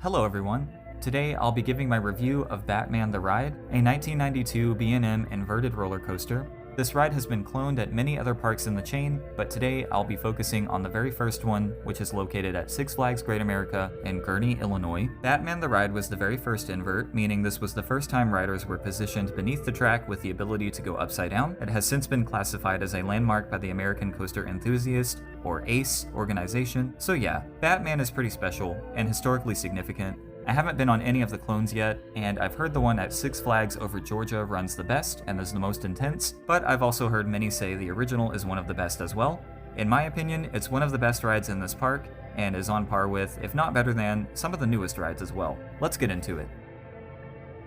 Hello everyone. Today I'll be giving my review of Batman the Ride, a 1992 B&M inverted roller coaster. This ride has been cloned at many other parks in the chain, but today I'll be focusing on the very first one, which is located at Six Flags Great America in Gurnee, Illinois. Batman the Ride was the very first invert, meaning this was the first time riders were positioned beneath the track with the ability to go upside down. It has since been classified as a landmark by the American Coaster Enthusiast, or ACE, organization. So yeah, Batman is pretty special and historically significant. I haven't been on any of the clones yet, and I've heard the one at Six Flags over Georgia runs the best and is the most intense, but I've also heard many say the original is one of the best as well. In my opinion, it's one of the best rides in this park, and is on par with, if not better than, some of the newest rides as well. Let's get into it.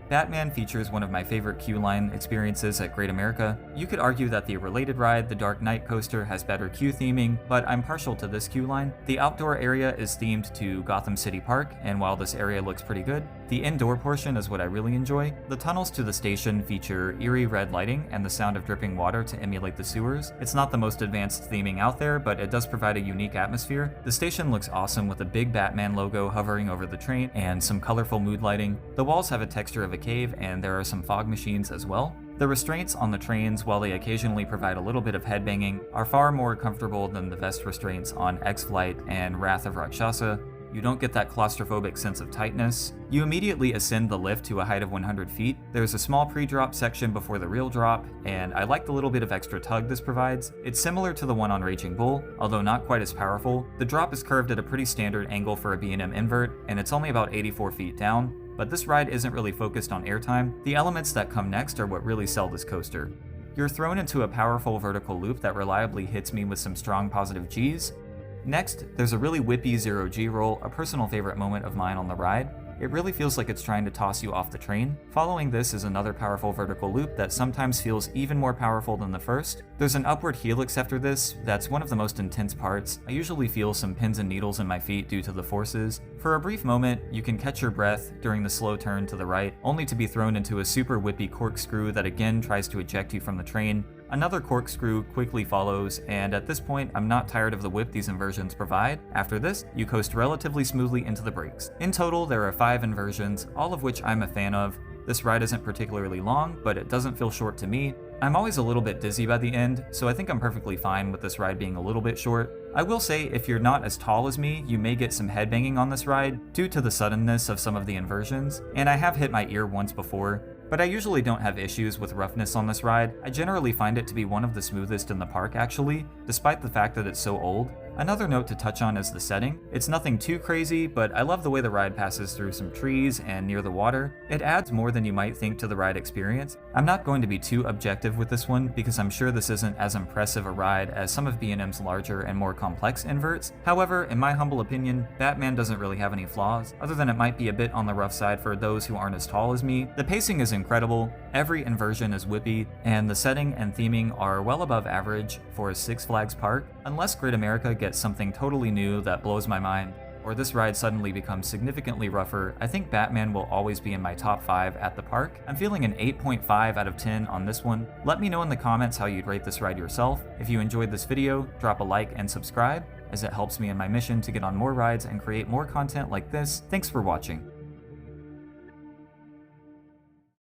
Batman features one of my favorite queue line experiences at Great America. You could argue that the related ride, the Dark Knight coaster, has better queue theming, but I'm partial to this queue line. The outdoor area is themed to Gotham City Park, and while this area looks pretty good, the indoor portion is what I really enjoy. The tunnels to the station feature eerie red lighting and the sound of dripping water to emulate the sewers. It's not the most advanced theming out there, but it does provide a unique atmosphere. The station looks awesome with a big Batman logo hovering over the train and some colorful mood lighting. The walls have a texture of a cave, and there are some fog machines as well. The restraints on the trains, while they occasionally provide a little bit of headbanging, are far more comfortable than the vest restraints on X-Flight and Wrath of Rakshasa. You don't get that claustrophobic sense of tightness. You immediately ascend the lift to a height of 100 feet. There's a small pre-drop section before the real drop, and I like the little bit of extra tug this provides. It's similar to the one on Raging Bull, although not quite as powerful. The drop is curved at a pretty standard angle for a B&M invert, and it's only about 84 feet down. But this ride isn't really focused on airtime. The elements that come next are what really sell this coaster. You're thrown into a powerful vertical loop that reliably hits me with some strong positive Gs. Next, there's a really whippy zero-G roll, a personal favorite moment of mine on the ride. It really feels like it's trying to toss you off the train. Following this is another powerful vertical loop that sometimes feels even more powerful than the first. There's an upward helix after this that's one of the most intense parts. I usually feel some pins and needles in my feet due to the forces. For a brief moment, you can catch your breath during the slow turn to the right, only to be thrown into a super whippy corkscrew that again tries to eject you from the train. Another corkscrew quickly follows, and at this point, I'm not tired of the whip these inversions provide. After this, you coast relatively smoothly into the brakes. In total, there are 5 inversions, all of which I'm a fan of. This ride isn't particularly long, but it doesn't feel short to me. I'm always a little bit dizzy by the end, so I think I'm perfectly fine with this ride being a little bit short. I will say, if you're not as tall as me, you may get some headbanging on this ride due to the suddenness of some of the inversions, and I have hit my ear once before. But I usually don't have issues with roughness on this ride. I generally find it to be one of the smoothest in the park actually, despite the fact that it's so old. Another note to touch on is the setting. It's nothing too crazy, but I love the way the ride passes through some trees and near the water. It adds more than you might think to the ride experience. I'm not going to be too objective with this one because I'm sure this isn't as impressive a ride as some of B&M's larger and more complex inverts. However, in my humble opinion, Batman doesn't really have any flaws, other than it might be a bit on the rough side for those who aren't as tall as me. The pacing is incredible, every inversion is whippy, and the setting and theming are well above average for a Six Flags park, unless Great America gets something totally new that blows my mind, or this ride suddenly becomes significantly rougher. I think Batman will always be in my top 5 at the park. I'm feeling an 8.5 out of 10 on this one. Let me know in the comments how you'd rate this ride yourself. If you enjoyed this video, drop a like and subscribe, as it helps me in my mission to get on more rides and create more content like this. Thanks for watching.